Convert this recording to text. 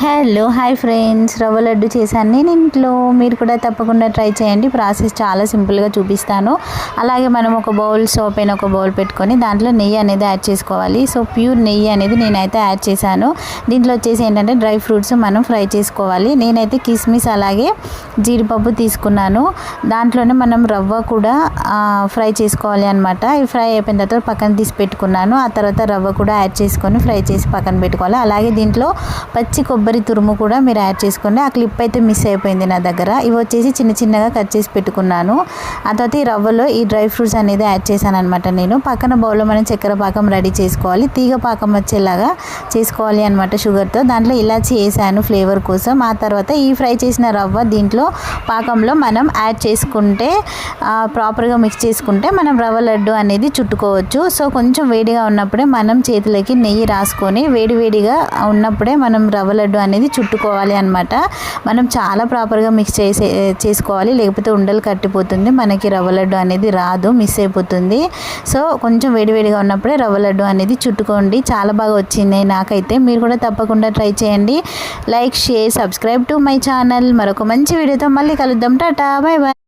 Hello hi friends, రవ్వ లడ్డు చేశాను నేను ఇంట్లో. మీరు కూడా తప్పకుండా ట్రై చేయండి. ప్రాసెస్ చాలా సింపుల్గా చూపిస్తాను. అలాగే మనం ఒక బౌల్ పైన ఒక బౌల్ పెట్టుకొని దాంట్లో నెయ్యి అనేది యాడ్ చేసుకోవాలి. సో ప్యూర్ నెయ్యి అనేది నేనైతే యాడ్ చేశాను. దీంట్లో వచ్చేసి ఏంటంటే డ్రై ఫ్రూట్స్ మనం ఫ్రై చేసుకోవాలి. నేనైతే కిస్మిస్ అలాగే జీడిపప్పు తీసుకున్నాను. దాంట్లోనే మనం రవ్వ కూడా ఫ్రై చేసుకోవాలి అనమాట. ఇవి ఫ్రై అయిపోయిన తర్వాత పక్కన తీసి పెట్టుకున్నాను. ఆ తర్వాత రవ్వ కూడా యాడ్ చేసుకొని ఫ్రై చేసి పక్కన పెట్టుకోవాలి. అలాగే దీంట్లో పచ్చి కొబ్బరి తురుము కూడా మీరు యాడ్ చేసుకోండి. ఆ క్లిప్ అయితే మిస్ అయిపోయింది నా దగ్గర. ఇవి వచ్చేసి చిన్న చిన్నగా కట్ చేసి పెట్టుకున్నాను. ఆ తర్వాత ఈ రవ్వలో ఈ డ్రై ఫ్రూట్స్ అనేది యాడ్ చేశాను అనమాట. నేను పక్కన బౌల్లో మనం చక్కెర పాకం రెడీ చేసుకోవాలి. తీగ పాకం వచ్చేలాగా చేసుకోవాలి అనమాట షుగర్తో. దాంట్లో ఇలాచి వేసాను ఫ్లేవర్ కోసం. ఆ తర్వాత ఈ ఫ్రై చేసిన రవ్వ దీంట్లో పాకంలో మనం యాడ్ చేసుకుంటే ప్రాపర్గా మిక్స్ చేసుకుంటే మనం రవ్వ లడ్డు అనేది చుట్టుకోవచ్చు. సో కొంచెం వేడిగా ఉన్నప్పుడే మనం చేతులకి నెయ్యి రాసుకొని వేడివేడిగా ఉన్నప్పుడే మనం రవ్వ లడ్డు అనేది చుట్టుకోవాలి అనమాట. మనం చాలా ప్రాపర్గా మిక్స్ చేసుకోవాలి, లేకపోతే ఉండలు కట్టిపోతుంది, మనకి రవ్వ లడ్డు అనేది రాదు, మిస్ అయిపోతుంది. సో కొంచెం వేడివేడిగా ఉన్నప్పుడే రవ్వ లడ్డు అనేది చుట్టుకోండి. చాలా బాగా వచ్చింది నాకైతే. మీరు కూడా తప్పకుండా ట్రై చేయండి. Like, share, subscribe to my channel. మరొక మంచి వీడియోతో మళ్ళీ కలుద్దాం. Tata, bye bye.